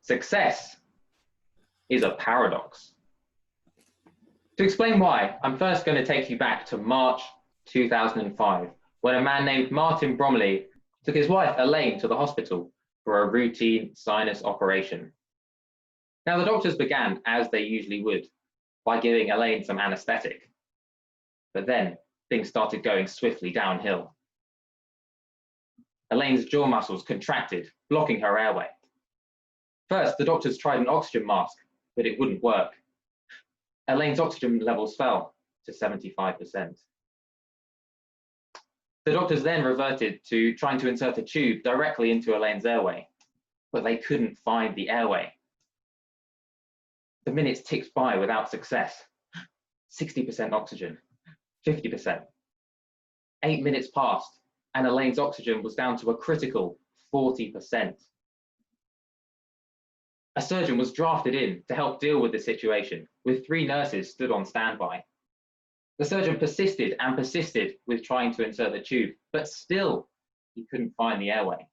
Success is a paradox. To explain why, I'm first going to take you back to March 2005, when a man named Martin Bromley took his wife Elaine to the hospital for a routine sinus operation. Now, the doctors began, as they usually would, by giving Elaine some anesthetic. But then things started going swiftly downhill. Elaine's jaw muscles contracted, blocking her airway. First, the doctors tried an oxygen mask, but it wouldn't work. Elaine's oxygen levels fell to 75%. The doctors then reverted to trying to insert a tube directly into Elaine's airway, but they couldn't find the airway. The minutes ticked by without success. 60% oxygen, 50%. 8 minutes passed, and Elaine's oxygen was down to a critical 40%. A surgeon was drafted in to help deal with the situation, with 3 nurses stood on standby. The surgeon persisted and persisted with trying to insert the tube, but still he couldn't find the airway.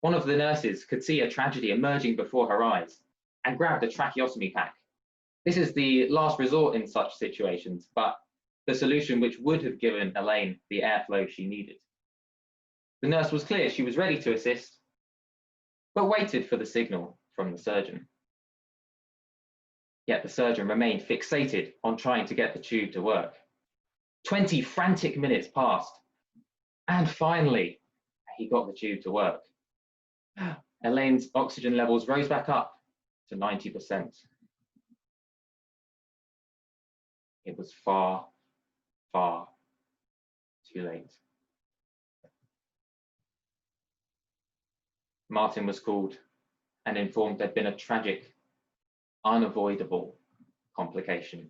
One of the nurses could see a tragedy emerging before her eyes and grabbed a tracheostomy pack. This is the last resort in such situations, but the solution which would have given Elaine the airflow she needed. The nurse was clear she was ready to assist, but waited for the signal from the surgeon. Yet the surgeon remained fixated on trying to get the tube to work. 20 frantic minutes passed, and finally, he got the tube to work. Elaine's oxygen levels rose back up to 90%. It was far, far too late. Martin was called and informed there'd been a tragic, unavoidable complication.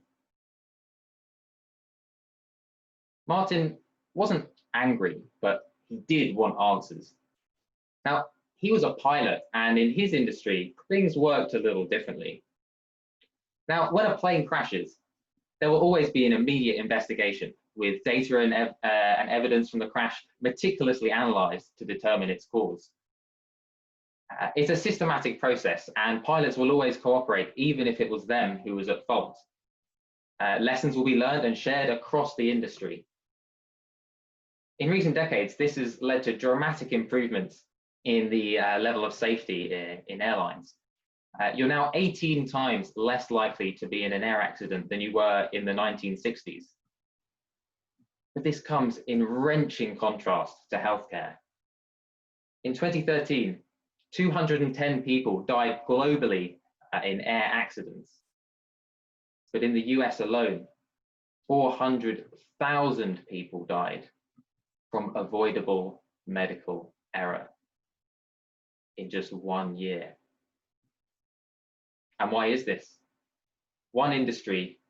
Martin wasn't angry, but he did want answers. Now, he was a pilot, and in his industry, things worked a little differently. Now, when a plane crashes, there will always be an immediate investigation with data and evidence from the crash meticulously analysed to determine its cause. It's a systematic process, and pilots will always cooperate, even if it was them who was at fault. Lessons will be learned and shared across the industry. In recent decades, this has led to dramatic improvements in the level of safety in airlines. You're now 18 times less likely to be in an air accident than you were in the 1960s. But this comes in wrenching contrast to healthcare. In 2013, 210 people died globally in air accidents. But in the US alone, 400,000 people died from avoidable medical error in just 1 year. And why is this? One industry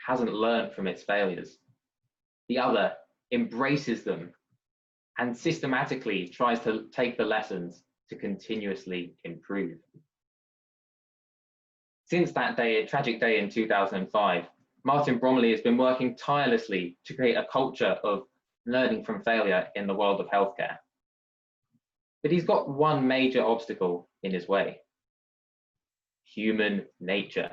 hasn't learned from its failures. The other embraces them and systematically tries to take the lessons to continuously improve. Since that day, tragic day in 2005, Martin Bromley has been working tirelessly to create a culture of learning from failure in the world of healthcare. But he's got one major obstacle in his way: human nature,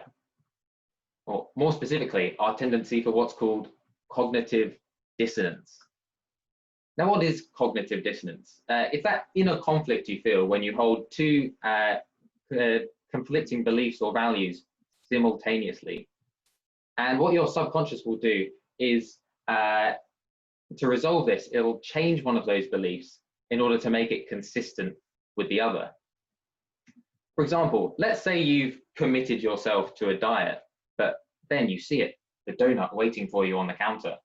or more specifically, our tendency for what's called cognitive dissonance. Now, what is cognitive dissonance? It's that inner conflict you feel when you hold 2 conflicting beliefs or values simultaneously. And what your subconscious will do is, to resolve this, it'll change one of those beliefs in order to make it consistent with the other. For example, let's say you've committed yourself to a diet, but then you see it, the donut waiting for you on the counter.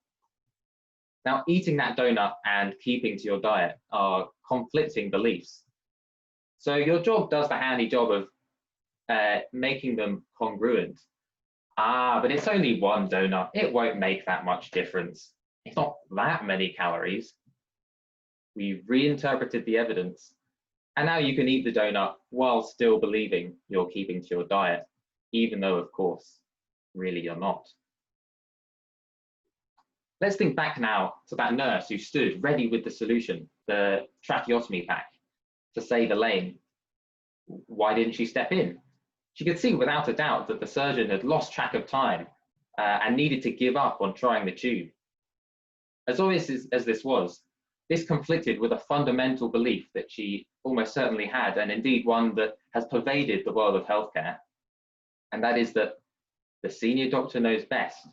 Now, eating that donut and keeping to your diet are conflicting beliefs. So your job does the handy job of making them congruent. But it's only one donut. It won't make that much difference. It's not that many calories. We've reinterpreted the evidence, and now you can eat the donut while still believing you're keeping to your diet, even though, of course, really you're not. Let's think back now to that nurse who stood ready with the solution, the tracheostomy pack, to save Elaine. Why didn't she step in? She could see without a doubt that the surgeon had lost track of time and needed to give up on trying the tube. As obvious as this was, this conflicted with a fundamental belief that she almost certainly had, and indeed one that has pervaded the world of healthcare, and that is that the senior doctor knows best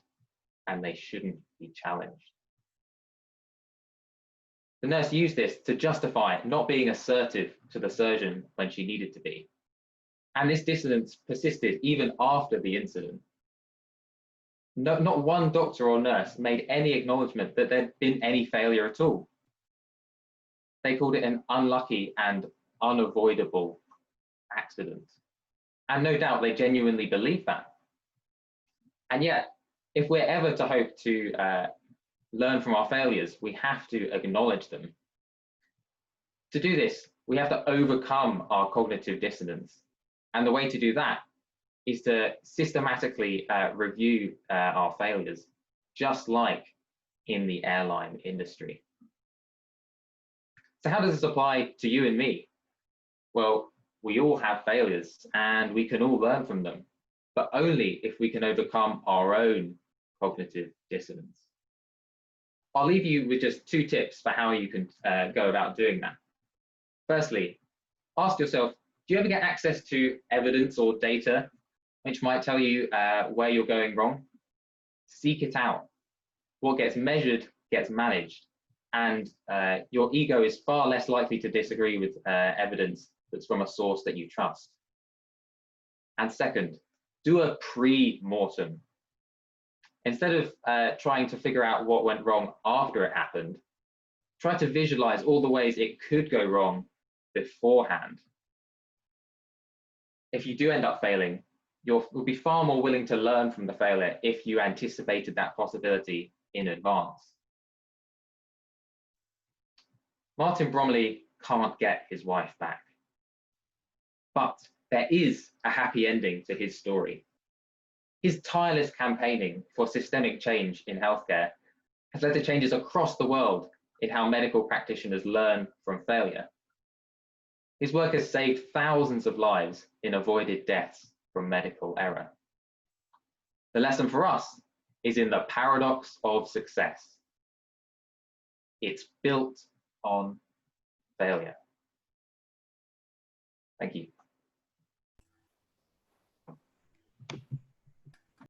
and they shouldn't be challenged. The nurse used this to justify not being assertive to the surgeon when she needed to be. And this dissonance persisted even after the incident. Not one doctor or nurse made any acknowledgement that there'd been any failure at all. They called it an unlucky and unavoidable accident. And no doubt they genuinely believed that. And yet, if we're ever to hope to learn from our failures, we have to acknowledge them. To do this, we have to overcome our cognitive dissonance. And the way to do that is to systematically review our failures, just like in the airline industry. So how does this apply to you and me? Well, we all have failures and we can all learn from them, but only if we can overcome our own cognitive dissonance. I'll leave you with just 2 tips for how you can go about doing that. Firstly, ask yourself, do you ever get access to evidence or data which might tell you where you're going wrong? Seek it out. What gets measured gets managed, and your ego is far less likely to disagree with evidence that's from a source that you trust. And second, do a pre-mortem. Instead of trying to figure out what went wrong after it happened, try to visualize all the ways it could go wrong beforehand. If you do end up failing, you'll be far more willing to learn from the failure if you anticipated that possibility in advance. Martin Bromley can't get his wife back, but there is a happy ending to his story. His tireless campaigning for systemic change in healthcare has led to changes across the world in how medical practitioners learn from failure. His work has saved thousands of lives in avoided deaths from medical error. The lesson for us is in the paradox of success. It's built on failure. Thank you.